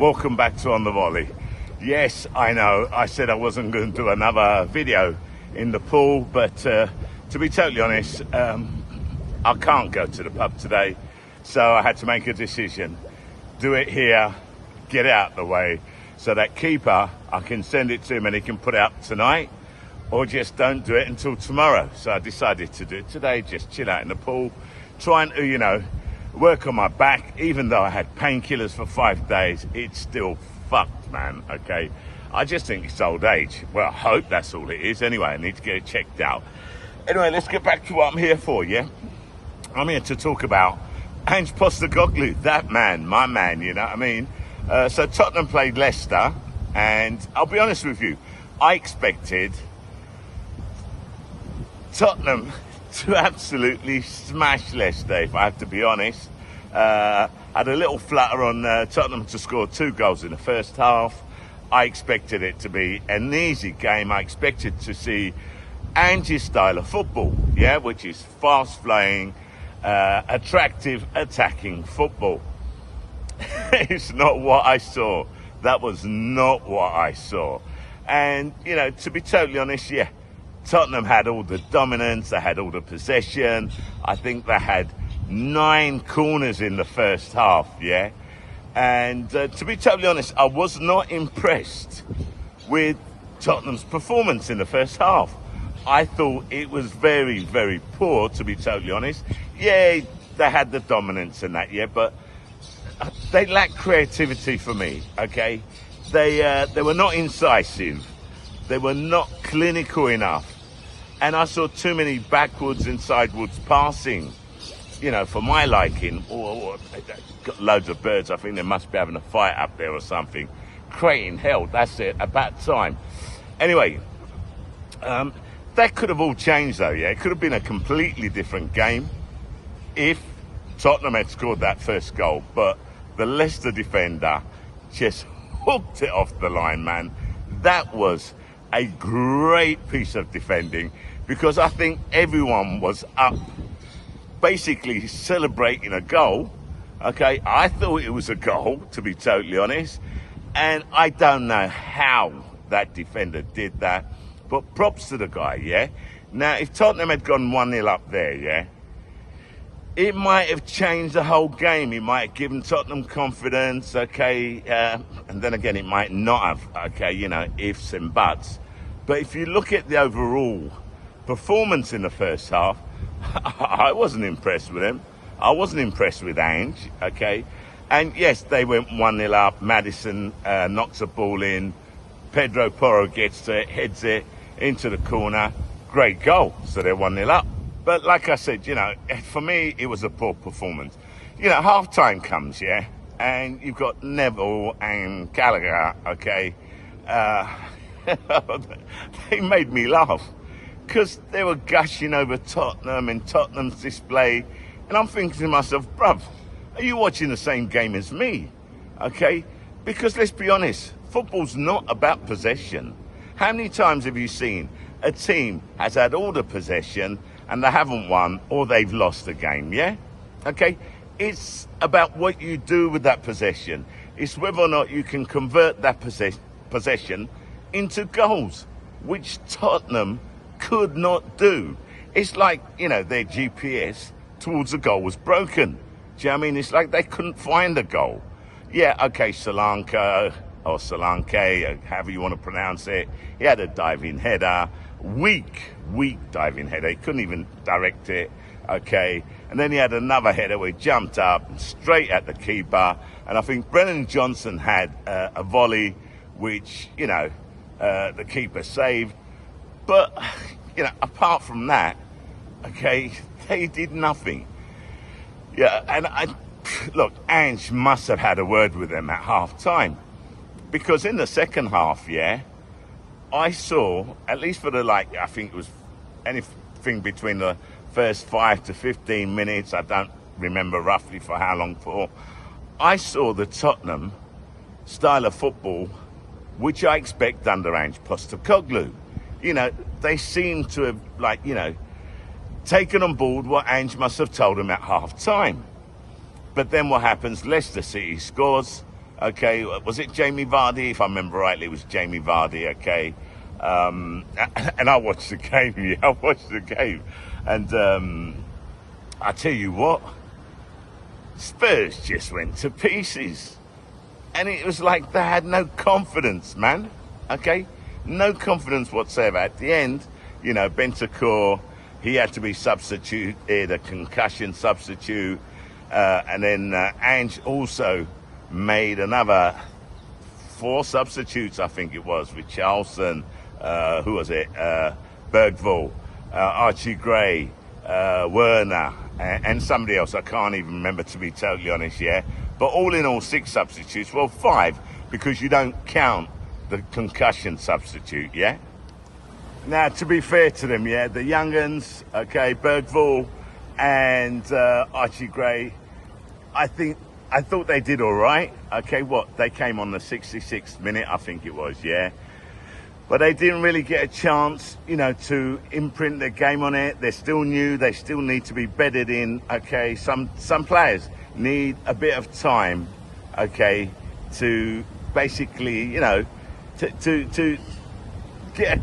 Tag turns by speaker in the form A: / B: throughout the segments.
A: Welcome back to On the Volley. Yes, I know, I said I wasn't going to do another video in the pool, but to be totally honest, I can't go to the pub today, so I had to make a decision. Do it here, get it out of the way, so that keeper, I can send it to him and he can put it up tonight, or just don't do it until tomorrow. So I decided to do it today, just chill out in the pool, trying to, work on my back. Even though I had painkillers for 5 days, it's still fucked, man, okay? I just think it's old age. Well, I hope that's all it is. Anyway, I need to get it checked out. Anyway, let's get back to what I'm here for, yeah? I'm here to talk about Ange Postecoglou, that man, my man, you know what I mean? So Tottenham played Leicester, and I'll be honest with you, I expected Tottenham to absolutely smash Leicester, if I have to be honest. Had a little flutter on Tottenham to score 2 goals in the first half. I expected it to be an easy game. I expected to see Ange's style of football, yeah, which is fast-flowing, attractive, attacking football. It's not what I saw. That was not what I saw. And, to be totally honest, yeah, Tottenham had all the dominance, they had all the possession. I think they had 9 corners in the first half, yeah? And to be totally honest, I was not impressed with Tottenham's performance in the first half. I thought it was very, very poor, to be totally honest. Yeah, they had the dominance and that, yeah, but they lacked creativity for me, okay? They were not incisive. They were not clinical enough. And I saw too many backwards and sidewards passing, for my liking. Or got loads of birds. I think they must be having a fight up there or something. Creating hell, that's it, about time. Anyway, that could have all changed though, yeah? It could have been a completely different game if Tottenham had scored that first goal. But the Leicester defender just hooked it off the line, man. That was a great piece of defending, because I think everyone was up basically celebrating a goal. Okay, I thought it was a goal, to be totally honest, and I don't know how that defender did that, but props to the guy, yeah? Now, if Tottenham had gone 1-0 up there, yeah, it might have changed the whole game. It might have given Tottenham confidence, okay, and then again, it might not have, okay, ifs and buts. But if you look at the overall performance in the first half, I wasn't impressed with him. I wasn't impressed with Ange, okay? And yes, they went 1-0 up. Maddison knocks a ball in. Pedro Porro gets to it, heads it into the corner. Great goal. So they're 1-0 up. But like I said, for me, it was a poor performance. Half-time comes, yeah? And you've got Neville and Gallagher, okay? They made me laugh because they were gushing over Tottenham and Tottenham's display. And I'm thinking to myself, bruv, are you watching the same game as me? Okay? Because let's be honest, football's not about possession. How many times have you seen a team has had all the possession and they haven't won, or they've lost the game, yeah? Okay? It's about what you do with that possession. It's whether or not you can convert that possession into goals, which Tottenham could not do. It's like, their GPS towards the goal was broken. Do you know what I mean? It's like they couldn't find a goal. Yeah, okay, Solanke, or Solanke, however you want to pronounce it, he had a diving header, weak diving header. He couldn't even direct it, okay? And then he had another header where he jumped up and straight at the keeper. And I think Brennan Johnson had a volley, which, the keeper saved. But, apart from that, okay, they did nothing. Yeah, and look, Ange must have had a word with them at half-time. Because in the second half, yeah, I saw, at least for I think it was anything between the first 5 to 15 minutes, I don't remember roughly for how long for, I saw the Tottenham style of football, which I expect under Ange Postecoglou. They seem to have, taken on board what Ange must have told them at half-time. But then what happens? Leicester City scores. Okay, was it Jamie Vardy? If I remember rightly, it was Jamie Vardy. Okay, and I watched the game. Yeah, I watched the game, and I tell you what, Spurs just went to pieces, and it was like they had no confidence, man. Okay, no confidence whatsoever. At the end, Bentancur, he had to be substituted, a concussion substitute, and then Ange also made another 4 substitutes, I think it was, with Charleston, who was it? Bergvall, Archie Gray, Werner, and somebody else. I can't even remember, to be totally honest, yeah. But all in all, 6 substitutes. Well, 5, because you don't count the concussion substitute, yeah. Now, to be fair to them, yeah, the young-uns, okay, Bergvall and Archie Gray, I thought they did all right. Okay, they came on the 66th minute, I think it was, yeah. But they didn't really get a chance, to imprint their game on it. They're still new. They still need to be bedded in. Okay, some players need a bit of time, okay, to basically, to get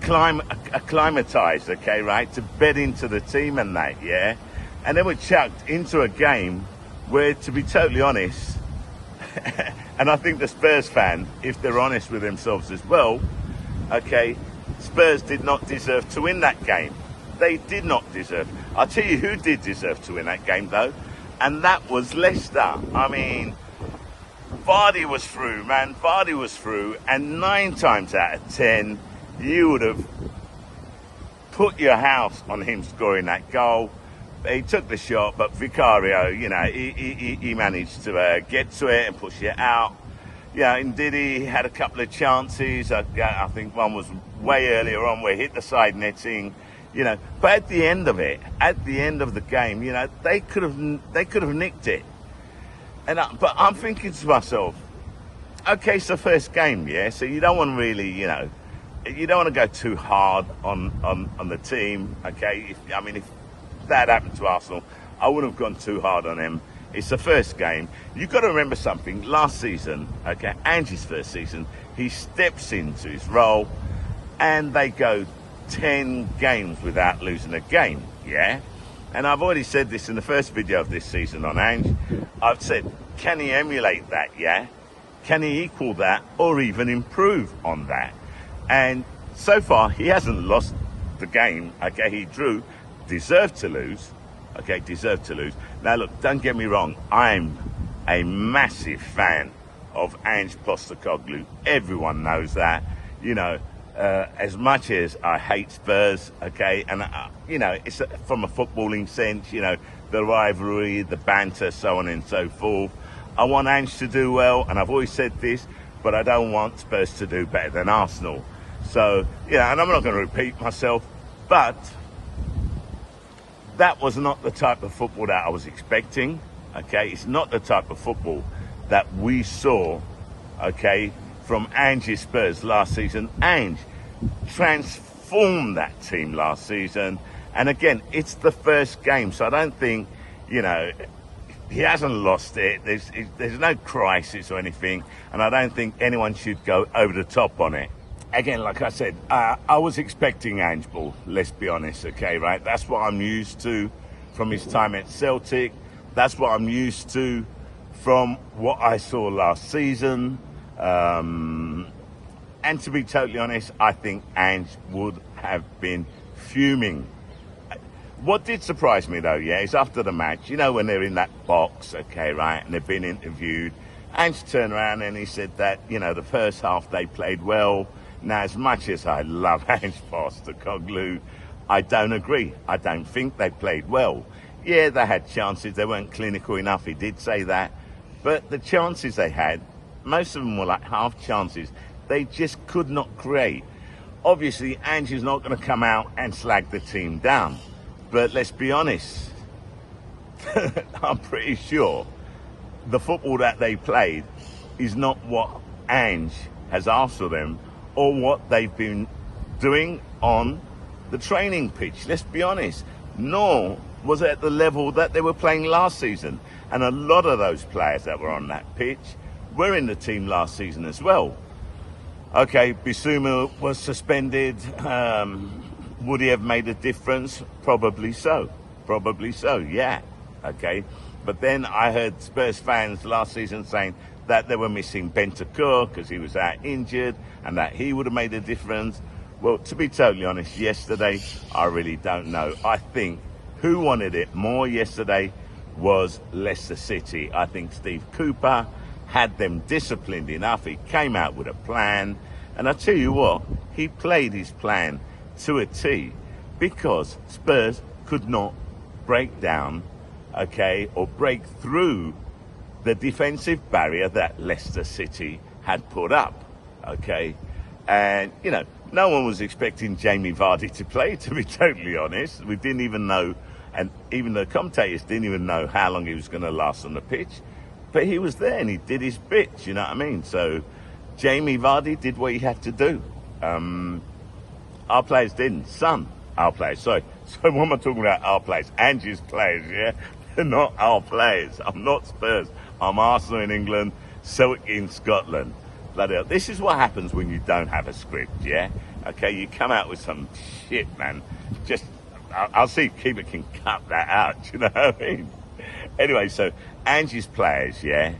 A: acclimatized, okay, right, to bed into the team and that, yeah. And then we're chucked into a game where, to be totally honest, and I think the Spurs fan, if they're honest with themselves as well, okay, Spurs did not deserve to win that game. They did not deserve. I'll tell you who did deserve to win that game, though, and that was Leicester. I mean, Vardy was through, man. Vardy was through, and 9 times out of 10, you would have put your house on him scoring that goal. He took the shot, but Vicario, he managed to get to it and push it out. Yeah, indeed, he had a couple of chances. I think one was way earlier on where he hit the side netting, But at the end of it, at the end of the game, they could have nicked it. But I'm thinking to myself, okay, it's the first game, yeah. So you don't want to really, you don't want to go too hard on the team, okay. If that happened to Arsenal, I wouldn't have gone too hard on them. It's the first game. You've got to remember something. Last season, okay, Ange's first season, he steps into his role and they go 10 games without losing a game, yeah? And I've already said this in the first video of this season on Ange. I've said, can he emulate that, yeah? Can he equal that or even improve on that? And so far, he hasn't lost the game, okay? He drew, deserved to lose. Okay, deserved to lose. Now, look, don't get me wrong. I'm a massive fan of Ange Postecoglou. Everyone knows that. As much as I hate Spurs, okay, and, it's from a footballing sense, the rivalry, the banter, so on and so forth. I want Ange to do well, and I've always said this, but I don't want Spurs to do better than Arsenal. So, and I'm not going to repeat myself, but that was not the type of football that I was expecting, okay? It's not the type of football that we saw, okay, from Ange's Spurs last season. Ange transformed that team last season. And again, it's the first game, so I don't think, he hasn't lost it. There's no crisis or anything, and I don't think anyone should go over the top on it. Again, like I said, I was expecting Ange ball, let's be honest, okay, right? That's what I'm used to from his time at Celtic. That's what I'm used to from what I saw last season. And to be totally honest, I think Ange would have been fuming. What did surprise me, though, yeah, is after the match, when they're in that box, okay, right, and they've been interviewed, Ange turned around and he said that, the first half they played well. Now, as much as I love Ange Postecoglou, I don't agree. I don't think they played well. Yeah, they had chances. They weren't clinical enough. He did say that. But the chances they had, most of them were like half chances. They just could not create. Obviously, Ange is not going to come out and slag the team down. But let's be honest. I'm pretty sure the football that they played is not what Ange has asked of them or what they've been doing on the training pitch. Let's be honest. Nor was it at the level that they were playing last season. And a lot of those players that were on that pitch were in the team last season as well. Okay, Bissouma was suspended. Would he have made a difference? Probably so. Probably so, yeah. Okay. But then I heard Spurs fans last season saying that they were missing Bentancur because he was out injured and that he would have made a difference. Well, to be totally honest, yesterday, I really don't know. I think who wanted it more yesterday was Leicester City. I think Steve Cooper had them disciplined enough. He came out with a plan. And I tell you what, he played his plan to a T because Spurs could not break down, okay, or break through the defensive barrier that Leicester City had put up, okay? And, you know, no one was expecting Jamie Vardy to play, to be totally honest. We didn't even know, and even the commentators didn't even know how long he was going to last on the pitch. But he was there and he did his bit, you know what I mean? So Jamie Vardy did what he had to do. Our players didn't. Our players, sorry. So what am I talking about? Our players. Ange's players, yeah? They're not our players. I'm not Spurs. I'm Arsenal in England, Celtic in Scotland. Bloody hell. This is what happens when you don't have a script, yeah? Okay, you come out with some shit, man. Just, I'll see if Keeper can cut that out, you know what I mean? Anyway, so Ange's players, yeah?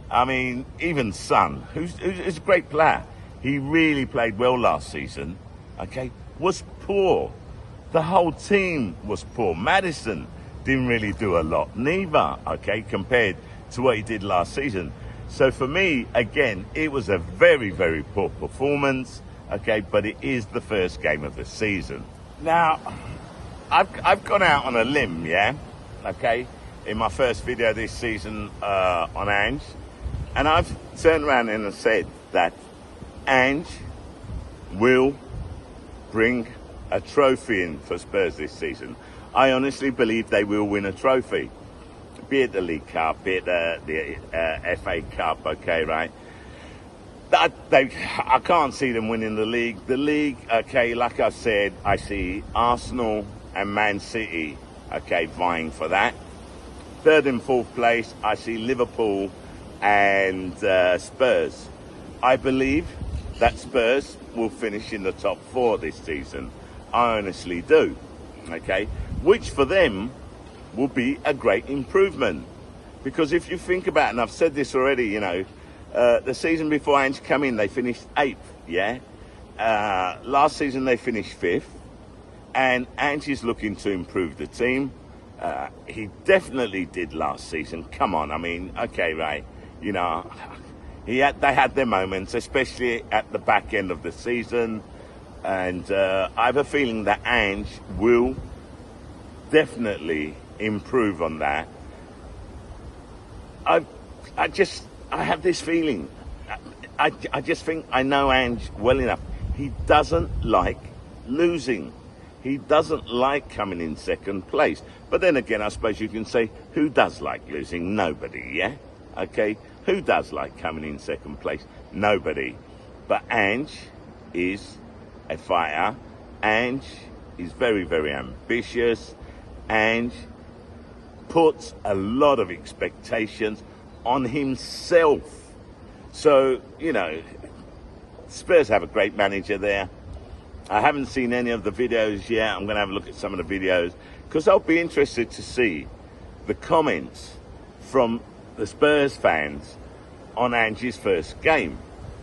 A: I mean, even Son, who's a great player. He really played well last season, okay? Was poor. The whole team was poor. Maddison didn't really do a lot neither, okay, compared to what he did last season. So for me, again, it was a very, very poor performance, okay, but it is the first game of the season. Now, I've gone out on a limb, yeah, okay, in my first video this season on Ange, and I've turned around and said that Ange will bring a trophy in for Spurs this season. I honestly believe they will win a trophy, be it the League Cup, be it the FA Cup, okay, right? I can't see them winning the league. The league, okay, like I said, I see Arsenal and Man City, okay, vying for that. Third and fourth place, I see Liverpool and Spurs. I believe that Spurs will finish in the top four this season. I honestly do, okay? Which for them will be a great improvement. Because if you think about it, and I've said this already, you know, the season before Ange came in, they finished 8th, yeah? Last season they finished 5th, and Ange is looking to improve the team. He definitely did last season. Come on, I mean, okay, right, you know, they had their moments, especially at the back end of the season. And I have a feeling that Ange will definitely improve on that. I have this feeling. I just think I know Ange well enough. He doesn't like losing. He doesn't like coming in second place. But then again, I suppose you can say, who does like losing? Nobody, yeah? Okay? Who does like coming in second place? Nobody. But Ange is a fighter. Ange is very, very ambitious. Ange puts a lot of expectations on himself. So, you know, Spurs have a great manager there. I haven't seen any of the videos yet. I'm going to have a look at some of the videos because I'll be interested to see the comments from the Spurs fans on Ange's first game.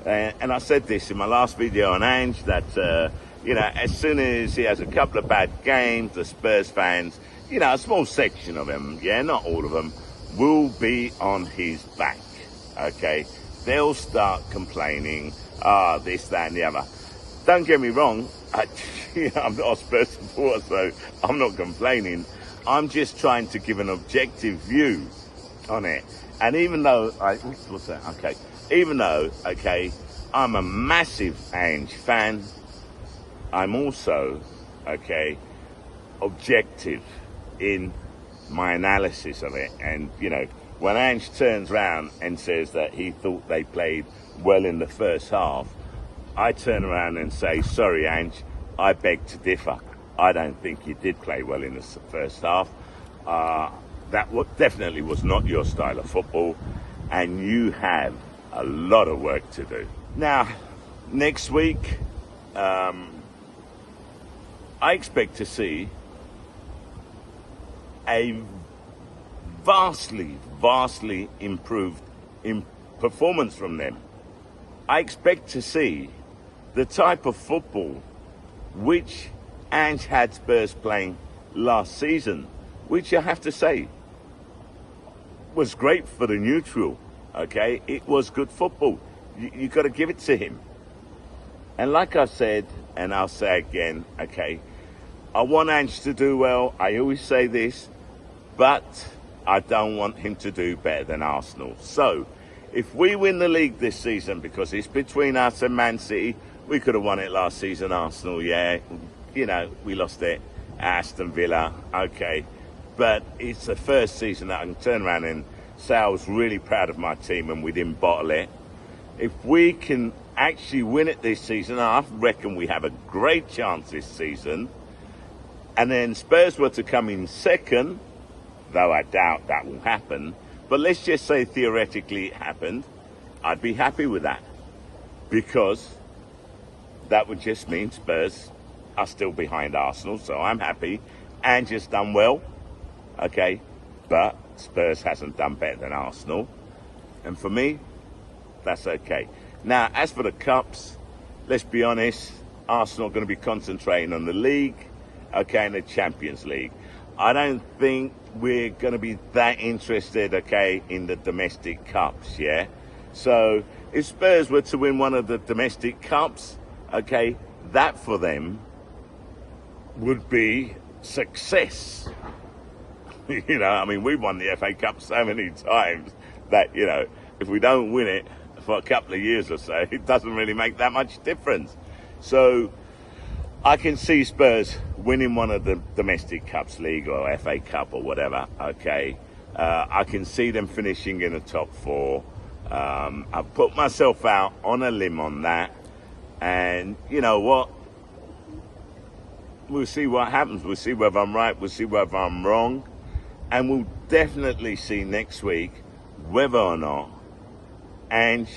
A: And I said this in my last video on Ange that, you know, as soon as he has a couple of bad games, the Spurs fans, you know, a small section of them, yeah, not all of them, will be on his back, okay? They'll start complaining, this, that, and the other. Don't get me wrong, I'm not a Spurs supporter, so I'm not complaining. I'm just trying to give an objective view on it. And even though, what's that? Okay. Even though, okay, I'm a massive Ange fan, I'm also, okay, objective in my analysis of it. And, you know, when Ange turns around and says that he thought they played well in the first half, I turn around and say, sorry, Ange, I beg to differ. I don't think you did play well in the first half. That definitely was not your style of football. And you have a lot of work to do. Now, next week, I expect to see a vastly improved performance from them. I expect to see the type of football which Ange had Spurs playing last season, which I have to say was great for the neutral. Okay, it was good football. You got to give it to him. And like I said, and I'll say again, okay, I want Ange to do well. I always say this, but I don't want him to do better than Arsenal. So, if we win the league this season, because it's between us and Man City, we could have won it last season, Arsenal, yeah. You know, we lost it at Aston Villa, okay. But it's the first season that I can turn around and say I was really proud of my team and we didn't bottle it. If we can actually win it this season, I reckon we have a great chance this season. And then Spurs were to come in second, though I doubt that will happen. But let's just say theoretically it happened. I'd be happy with that, because that would just mean Spurs are still behind Arsenal. So I'm happy. Ange has done well, okay, but Spurs hasn't done better than Arsenal. And for me, that's okay. Now, as for the cups, let's be honest, Arsenal are going to be concentrating on the league, okay, and the Champions League. I don't think we're going to be that interested, okay, in the domestic cups, yeah? So if Spurs were to win one of the domestic cups, okay, that for them would be success. You know, I mean, we've won the FA Cup so many times that, you know, if we don't win it for a couple of years or so, it doesn't really make that much difference. So I can see Spurs winning one of the domestic cups, league or FA Cup or whatever, okay. I can see them finishing in the top four. I've put myself out on a limb on that. And you know what? We'll see what happens. We'll see whether I'm right. We'll see whether I'm wrong. And we'll definitely see next week whether or not Ange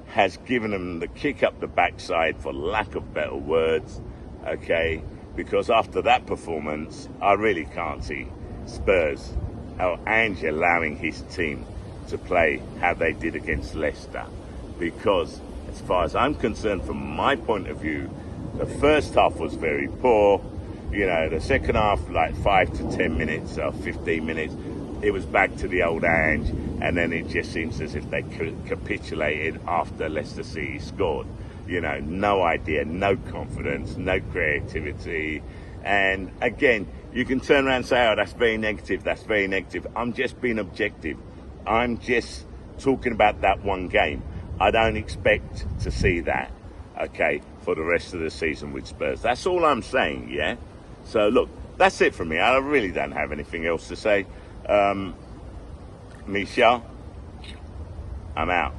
A: has given them the kick up the backside, for lack of better words, okay? Because after that performance, I really can't see Spurs, or Ange allowing his team to play how they did against Leicester. Because as far as I'm concerned, from my point of view, the first half was very poor. You know, the second half, like 5 to 10 minutes or 15 minutes, it was back to the old Ange, and then it just seems as if they capitulated after Leicester City scored. You know, no idea, no confidence, no creativity. And again, you can turn around and say, oh, that's very negative, that's very negative. I'm just being objective. I'm just talking about that one game. I don't expect to see that, okay, for the rest of the season with Spurs. That's all I'm saying, yeah? So, look, that's it from me. I really don't have anything else to say. Shah, I'm out.